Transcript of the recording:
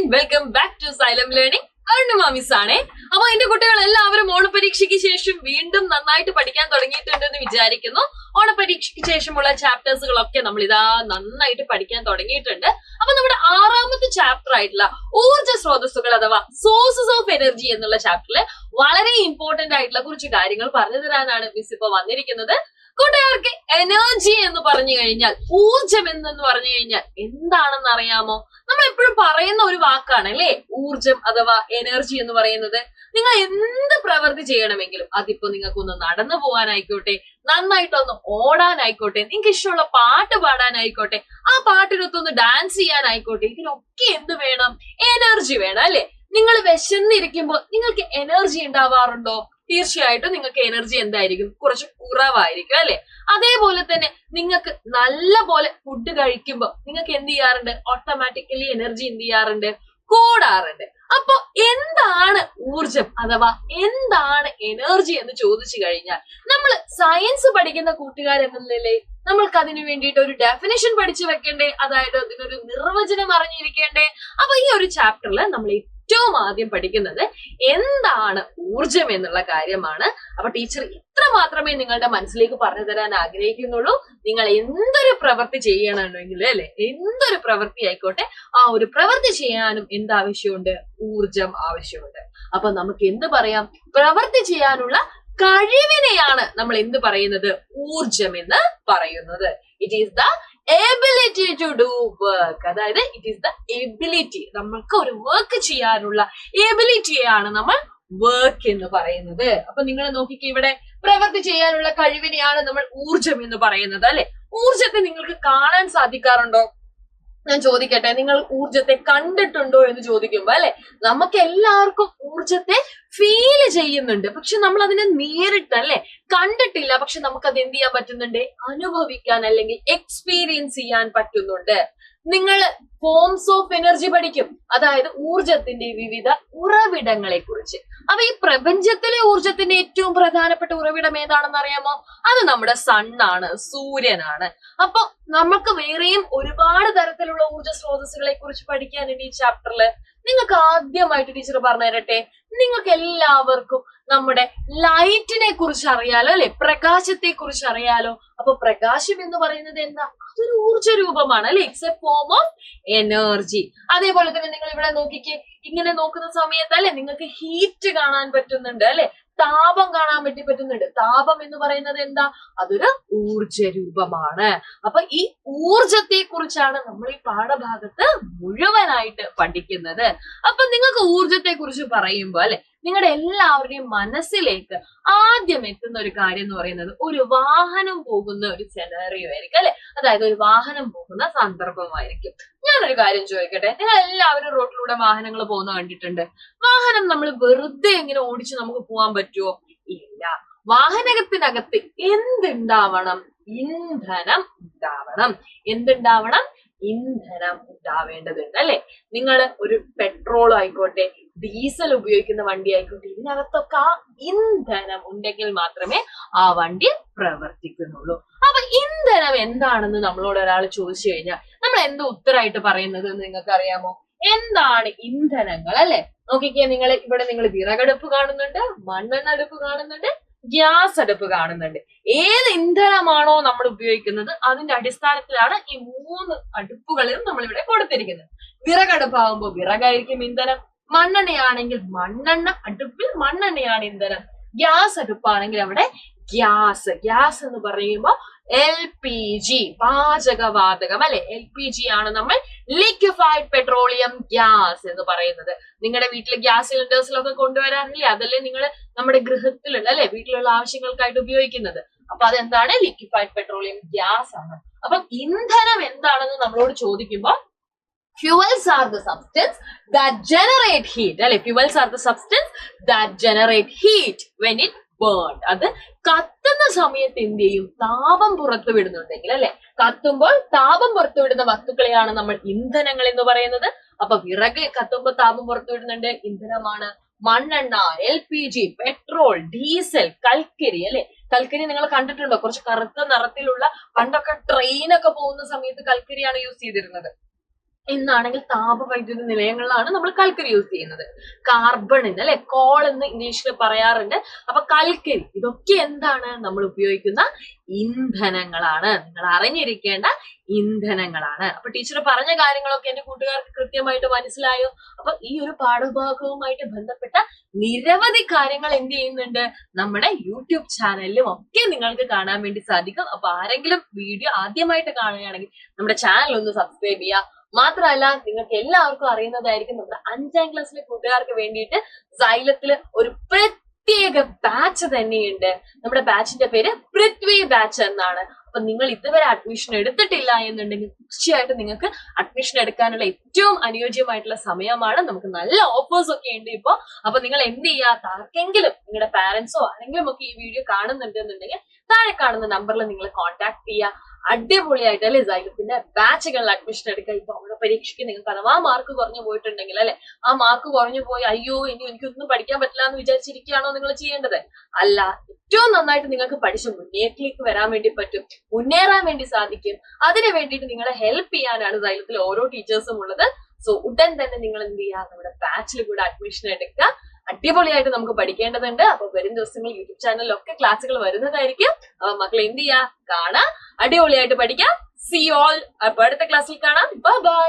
Morning, welcome back to Xylem learning. Arunima miss ആണേ. അപ്പൊ എന്റെ കുട്ടികൾ എല്ലാവരും ഓണപരീക്ഷയ്ക്ക് ശേഷം വീണ്ടും നന്നായിട്ട് പഠിക്കാൻ തുടങ്ങിയിട്ടുണ്ടെന്ന് വിചാരിക്കുന്നു. ഓണപരീക്ഷയ്ക്ക് ശേഷമുള്ള ചാപ്റ്റേഴ്സുകളൊക്കെ നമ്മൾ ഇതാ നന്നായിട്ട് പഠിക്കാൻ തുടങ്ങിയിട്ടുണ്ട്. അപ്പൊ നമ്മുടെ 6ാമത്തെ ചാപ്റ്റർ ആയിട്ടുള്ള ഊർജ്ജ സ്രോതസ്സുകൾ അഥവാ സോഴ്സസ് ഓഫ് എനർജി എന്നുള്ള ചാപ്റ്ററിൽ വളരെ ഇമ്പോർട്ടന്റ് ആയിട്ടുള്ള കുറച്ച് കാര്യങ്ങൾ പറഞ്ഞു തരാനാണ് മിസ് ഇപ്പൊ വന്നിരിക്കുന്നത്. കൂട്ടുകാർക്ക് എനർജി എന്ന് പറഞ്ഞു കഴിഞ്ഞാൽ, ഊർജം എന്ന് പറഞ്ഞു കഴിഞ്ഞാൽ എന്താണെന്ന് അറിയാമോ? നമ്മൾ എപ്പോഴും പറയുന്ന ഒരു വാക്കാണ് അല്ലെ ഊർജം അഥവാ എനർജി എന്ന് പറയുന്നത്. നിങ്ങൾ എന്ത് പ്രവൃത്തി ചെയ്യണമെങ്കിലും, അതിപ്പോ നിങ്ങൾക്കൊന്ന് നടന്നു പോകാനായിക്കോട്ടെ, നന്നായിട്ടൊന്ന് ഓടാനായിക്കോട്ടെ, നിങ്ങൾക്ക് ഇഷ്ടമുള്ള പാട്ട് പാടാനായിക്കോട്ടെ, ആ പാട്ടിനൊത്തൊന്ന് ഡാൻസ് ചെയ്യാനായിക്കോട്ടെ, ഇതിനൊക്കെ എന്ത് വേണം? എനർജി വേണം അല്ലെ? നിങ്ങൾ വിശന്നിരിക്കുമ്പോൾ നിങ്ങൾക്ക് എനർജി ഉണ്ടാവാറുണ്ടോ? തീർച്ചയായിട്ടും നിങ്ങൾക്ക് എനർജി എന്തായിരിക്കും? കുറച്ച് കുറവായിരിക്കും അല്ലെ? അതേപോലെ തന്നെ നിങ്ങൾക്ക് നല്ല പോലെ ഫുഡ് കഴിക്കുമ്പോൾ നിങ്ങൾക്ക് എന്ത് ചെയ്യാറുണ്ട്? ഓട്ടോമാറ്റിക്കലി എനർജി എന്ത് ചെയ്യാറുണ്ട്? കൂടാറുണ്ട്. അപ്പൊ എന്താണ് ഊർജം അഥവാ എന്താണ് എനർജി എന്ന് ചോദിച്ചു കഴിഞ്ഞാൽ, നമ്മൾ സയൻസ് പഠിക്കുന്ന കൂട്ടുകാരെന്നല്ലേ നമ്മൾക്ക് അതിനു വേണ്ടിയിട്ട് ഒരു ഡെഫിനിഷൻ പഠിച്ചു വെക്കണ്ടേ? അതായത് അതിനൊരു നിർവചനം അറിഞ്ഞിരിക്കേണ്ടേ? അപ്പൊ ഈ ഒരു ചാപ്റ്ററിൽ നമ്മൾ ഏറ്റവും ആദ്യം പഠിക്കുന്നത് എന്താണ് ഊർജം എന്നുള്ള കാര്യമാണ്. അപ്പൊ ടീച്ചർ ഇത്ര മാത്രമേ നിങ്ങളുടെ മനസ്സിലേക്ക് പറഞ്ഞു തരാൻ ആഗ്രഹിക്കുന്നുള്ളൂ. നിങ്ങൾ എന്തൊരു പ്രവൃത്തി ചെയ്യണമെങ്കിൽ അല്ലെ, എന്തൊരു പ്രവൃത്തി ആയിക്കോട്ടെ, ആ ഒരു പ്രവൃത്തി ചെയ്യാനും എന്താവശ്യമുണ്ട്? ഊർജം ആവശ്യമുണ്ട്. അപ്പൊ നമുക്ക് എന്ത് പറയാം? പ്രവൃത്തി ചെയ്യാനുള്ള കഴിവിനെയാണ് നമ്മൾ എന്ത് പറയുന്നത്? ഊർജം എന്ന് പറയുന്നത്. It is the ability to do work. അതായത് ഇറ്റ് ഈസ് ദ എബിലിറ്റി, നമ്മൾക്ക് ഒരു വർക്ക് ചെയ്യാനുള്ള എബിലിറ്റിയാണ് നമ്മൾ വർക്ക് എന്ന് പറയുന്നത്. അപ്പൊ നിങ്ങൾ നോക്കിക്കേ, ഇവിടെ പ്രവൃത്തി ചെയ്യാനുള്ള കഴിവിനെയാണ് നമ്മൾ ഊർജം എന്ന് പറയുന്നത് അല്ലെ? ഊർജത്തെ നിങ്ങൾക്ക് കാണാൻ സാധിക്കാറുണ്ടോ? ഞാൻ ചോദിക്കട്ടെ, നിങ്ങൾ ഊർജത്തെ കണ്ടിട്ടുണ്ടോ എന്ന് ചോദിക്കുമ്പോ അല്ലെ, നമുക്ക് എല്ലാവർക്കും ഊർജത്തെ ഫീൽ ചെയ്യുന്നുണ്ട്. പക്ഷെ നമ്മൾ അതിനെ നേരിട്ടല്ലേ കണ്ടിട്ടില്ല. പക്ഷെ നമുക്ക് അത് എന്ത് ചെയ്യാൻ പറ്റുന്നുണ്ട്? അനുഭവിക്കാൻ അല്ലെങ്കിൽ എക്സ്പീരിയൻസ് ചെയ്യാൻ പറ്റുന്നുണ്ട്. നിങ്ങൾ ഫോംസ് ഓഫ് എനർജി പഠിക്കും, അതായത് ഊർജത്തിന്റെ വിവിധ ഉറവിടങ്ങളെ കുറിച്ച്. അപ്പൊ ഈ പ്രപഞ്ചത്തിലെ ഊർജത്തിന്റെ ഏറ്റവും പ്രധാനപ്പെട്ട ഉറവിടം ഏതാണെന്ന് അറിയാമോ? അത് നമ്മുടെ സണ്ണാണ്, സൂര്യനാണ്. അപ്പൊ നമുക്ക് വേറെയും ഒരുപാട് തരത്തിലുള്ള ഊർജ സ്രോതസ്സുകളെ കുറിച്ച് പഠിക്കാനുണ്ട് ഈ ചാപ്റ്ററിൽ. നിങ്ങൾക്ക് ആദ്യമായിട്ട് ടീച്ചർ പറഞ്ഞു തരട്ടെ. നിങ്ങൾക്ക് എല്ലാവർക്കും നമ്മുടെ ലൈറ്റിനെ കുറിച്ച് അറിയാലോ അല്ലെ? പ്രകാശത്തെ കുറിച്ച് അറിയാലോ. അപ്പൊ പ്രകാശം എന്ന് പറയുന്നത് എന്താ? അതൊരു ഊർജ രൂപമാണ് അല്ലെ? It's A form of energy. അതേപോലെ തന്നെ നിങ്ങൾ ഇവിടെ നോക്കിക്കേ, ഇങ്ങനെ നോക്കുന്ന സമയത്ത് അല്ലെ നിങ്ങൾക്ക് ഹീറ്റ് കാണാൻ പറ്റുന്നുണ്ട് അല്ലെ? താപം കാണാൻ പറ്റുന്നുണ്ട്. താപം എന്ന് പറയുന്നത് എന്താ? അതൊരു ഊർജ രൂപമാണ്. അപ്പൊ ഈ ഊർജത്തെ കുറിച്ചാണ് നമ്മൾ ഈ പാഠഭാഗത്ത് മുഴുവനായിട്ട് പഠിക്കുന്നത്. അപ്പൊ നിങ്ങൾക്ക് ഊർജത്തെ കുറിച്ച് പറയുമ്പോൾ അല്ലെ, നിങ്ങളുടെ എല്ലാവരുടെയും മനസ്സിലേക്ക് ആദ്യം എത്തുന്ന ഒരു കാര്യം എന്ന് പറയുന്നത് ഒരു വാഹനം പോകുന്ന ഒരു സെനറിയോ ആയിരിക്കും അല്ലെ? അതായത് ഒരു വാഹനം പോകുന്ന സന്ദർഭമായിരിക്കും. ഞാനൊരു കാര്യം ചോദിക്കട്ടെ, നിങ്ങൾ എല്ലാവരും റോഡിലൂടെ വാഹനങ്ങൾ പോകുന്ന കണ്ടിട്ടുണ്ട്. വാഹനം നമ്മൾ വെറുതെ എങ്ങനെ ഓടിച്ച് നമുക്ക് പോകാൻ പറ്റുമോ? ഇല്ല. വാഹനത്തിനകത്ത് എന്തുണ്ടാവണം? ഇന്ധനം ഉണ്ടാവണം. എന്തുണ്ടാവണം? ഇന്ധനം ഉണ്ടാവേണ്ടതുണ്ട് അല്ലെ? നിങ്ങൾ ഒരു പെട്രോൾ ആയിക്കോട്ടെ, ഡീസൽ ഉപയോഗിക്കുന്ന വണ്ടി ആയിക്കോട്ടെ, ഇതിനകത്തൊക്കെ ആ ഇന്ധനം ഉണ്ടെങ്കിൽ മാത്രമേ ആ വണ്ടി പ്രവർത്തിക്കുന്നുള്ളൂ. അപ്പൊ ഇന്ധനം എന്താണെന്ന് നമ്മളോട് ഒരാൾ ചോദിച്ചു കഴിഞ്ഞാൽ നമ്മൾ എന്ത് ഉത്തരമായിട്ട് പറയുന്നത് എന്ന് നിങ്ങൾക്ക് അറിയാമോ? എന്താണ് ഇന്ധനങ്ങൾ അല്ലെ? നോക്കിക്കേ, നിങ്ങൾ വിറകടുപ്പ് കാണുന്നുണ്ട്, മണ്ണെണ്ണ അടുപ്പ് കാണുന്നുണ്ട്, ഗ്യാസ് അടുപ്പ് കാണുന്നുണ്ട്. ഏത് ഇന്ധനമാണോ നമ്മൾ ഉപയോഗിക്കുന്നത് അതിന്റെ അടിസ്ഥാനത്തിലാണ് ഈ 3 അടുപ്പുകളും നമ്മൾ ഇവിടെ കൊടുത്തിരിക്കുന്നത്. വിറകടുപ്പാകുമ്പോൾ വിറകായിരിക്കും ഇന്ധനം, മണ്ണെണ്ണയാണെങ്കിൽ മണ്ണെണ്ണ അടുപ്പിൽ മണ്ണെണ്ണയാണ് ഇന്ധനം, ഗ്യാസ് അടുപ്പാണെങ്കിൽ അവിടെ ഗ്യാസ് എന്ന് പറയുമ്പോൾ LPG, പാചകവാതകം അല്ലെ? LPG ആണ് നമ്മൾ ലിക്വിഫൈഡ് പെട്രോളിയം ഗ്യാസ് എന്ന് പറയുന്നത്. നിങ്ങളുടെ വീട്ടിലെ ഗ്യാസ് സിലിണ്ടേഴ്സിലൊക്കെ കൊണ്ടുവരാറില്ലേ? അതല്ലേ നിങ്ങൾ നമ്മുടെ ഗൃഹത്തിലുള്ള അല്ലെ വീട്ടിലുള്ള ആവശ്യങ്ങൾക്കായിട്ട് ഉപയോഗിക്കുന്നത്. അപ്പൊ അതെന്താണ്? ലിക്വിഫൈഡ് പെട്രോളിയം ഗ്യാസ് ആണ്. അപ്പൊ ഇന്ധനം എന്താണെന്ന് നമ്മളോട് ചോദിക്കുമ്പോൾ fuels are the substance that generate heat അല്ലെ? fuels are the substance that generate heat when it burned. അത് കത്തുന്ന സമയത്ത് എന്ത് ചെയ്യും? താപം പുറത്തു വിടുന്നുണ്ടെങ്കിൽ അല്ലെ? കത്തുമ്പോൾ താപം പുറത്തുവിടുന്ന വസ്തുക്കളെയാണ് നമ്മൾ ഇന്ധനങ്ങൾ എന്ന് പറയുന്നത്. അപ്പൊ വിറക് കത്തുമ്പോൾ താപം പുറത്തുവിടുന്നുണ്ട്, ഇന്ധനമാണ്. മണ്ണെണ്ണ, LPG, പെട്രോൾ, ഡീസൽ, കൽക്കരി അല്ലെ? കൽക്കരി നിങ്ങൾ കണ്ടിട്ടുണ്ടോ? കുറച്ച് കറുത്ത നിറത്തിലുള്ള, പണ്ടൊക്കെ ട്രെയിനൊക്കെ പോകുന്ന സമയത്ത് കൽക്കരിയാണ് യൂസ് ചെയ്തിരുന്നത്. എന്നാണെങ്കിൽ താപവൈദ്യുത നിലയങ്ങളിലാണ് നമ്മൾ കൽക്കരി യൂസ് ചെയ്യുന്നത്. കാർബൺ എന്ന് അല്ലെ, കോൾ എന്ന് ഇംഗ്ലീഷിൽ പറയാറുണ്ട്. അപ്പൊ കൽക്കരി ഇതൊക്കെ എന്താണ്, നമ്മൾ ഉപയോഗിക്കുന്ന ഇന്ധനങ്ങളാണ്, നിങ്ങൾ അറിഞ്ഞിരിക്കേണ്ട ഇന്ധനങ്ങളാണ്. അപ്പൊ ടീച്ചർ പറഞ്ഞ കാര്യങ്ങളൊക്കെ എന്റെ കൂട്ടുകാർക്ക് കൃത്യമായിട്ട് മനസ്സിലായോ? അപ്പൊ ഈ ഒരു പാഠഭാഗവുമായിട്ട് ബന്ധപ്പെട്ട നിരവധി കാര്യങ്ങൾ എന്ത് ചെയ്യുന്നുണ്ട്, നമ്മുടെ യൂട്യൂബ് ചാനലിലും ഒക്കെ നിങ്ങൾക്ക് കാണാൻ വേണ്ടി സാധിക്കും. അപ്പൊ ആരെങ്കിലും വീഡിയോ ആദ്യമായിട്ട് കാണുകയാണെങ്കിൽ നമ്മുടെ ചാനൽ ഒന്ന് സബ്സ്ക്രൈബ് ചെയ്യുക. മാത്രമല്ല, നിങ്ങൾക്ക് എല്ലാവർക്കും അറിയുന്നതായിരിക്കും, നമ്മുടെ 5ാം ക്ലാസ്സിലെ കൂട്ടുകാർക്ക് വേണ്ടിയിട്ട് സൈലത്തില് ഒരു പ്രത്യേക ബാച്ച് തന്നെയുണ്ട്. നമ്മുടെ ബാച്ചിന്റെ പേര് പൃഥ്വി ബാച്ച് എന്നാണ്. അപ്പൊ നിങ്ങൾ ഇതുവരെ അഡ്മിഷൻ എടുത്തിട്ടില്ല എന്നുണ്ടെങ്കിൽ തീർച്ചയായിട്ടും നിങ്ങൾക്ക് അഡ്മിഷൻ എടുക്കാനുള്ള ഏറ്റവും അനുയോജ്യമായിട്ടുള്ള സമയമാണ്. നമുക്ക് നല്ല ഓഫേഴ്സ് ഒക്കെ ഉണ്ട് ഇപ്പോ. അപ്പൊ നിങ്ങൾ എന്ത് ചെയ്യാത്ത ആർക്കെങ്കിലും നിങ്ങളുടെ പാരന്റ്സോ ആരെങ്കിലും ഒക്കെ ഈ വീഡിയോ കാണുന്നുണ്ടെന്നുണ്ടെങ്കിൽ താഴെ കാണുന്ന നമ്പറിൽ നിങ്ങൾ കോൺടാക്ട് ചെയ്യുക. അടിപൊളിയായിട്ട് അല്ലെ സൈലത്തിന്റെ ബാച്ചുകളിൽ അഡ്മിഷൻ എടുക്കുക. ഇപ്പൊ നമ്മുടെ പരീക്ഷയ്ക്ക് നിങ്ങൾക്ക് അഥവാ മാർക്ക് കുറഞ്ഞു പോയിട്ടുണ്ടെങ്കിൽ അല്ലെ, ആ മാർക്ക് കുറഞ്ഞു പോയി അയ്യോ എനിക്കൊന്നും പഠിക്കാൻ പറ്റില്ല എന്ന് വിചാരിച്ചിരിക്കുകയാണോ നിങ്ങൾ ചെയ്യേണ്ടത്? അല്ല, ഏറ്റവും നന്നായിട്ട് നിങ്ങൾക്ക് പഠിച്ച് മുന്നേറ്റിലേക്ക് വരാൻ വേണ്ടി പറ്റും, മുന്നേറാൻ വേണ്ടി സാധിക്കും. അതിനു വേണ്ടിയിട്ട് നിങ്ങളെ ഹെൽപ്പ് ചെയ്യാനാണ് സൈലത്തിൽ ഓരോ ടീച്ചേഴ്സും ഉള്ളത്. സോ ഉടൻ തന്നെ നിങ്ങൾ എന്ത് ചെയ്യുക, നമ്മുടെ ബാച്ചിൽ കൂടെ അഡ്മിഷൻ എടുക്കുക. അടിപൊളിയായിട്ട് നമുക്ക് പഠിക്കേണ്ടതുണ്ട്. അപ്പൊ വരും ദിവസങ്ങളിൽ യൂട്യൂബ് ചാനലിലൊക്കെ ക്ലാസ്സുകൾ വരുന്നതായിരിക്കും. മക്കൾ എന്ത് ചെയ്യുക, കാണാം, അടിപൊളിയായിട്ട് പഠിക്കാം. See all. അപ്പൊ അടുത്ത ക്ലാസ്സിൽ കാണാം. Bye by.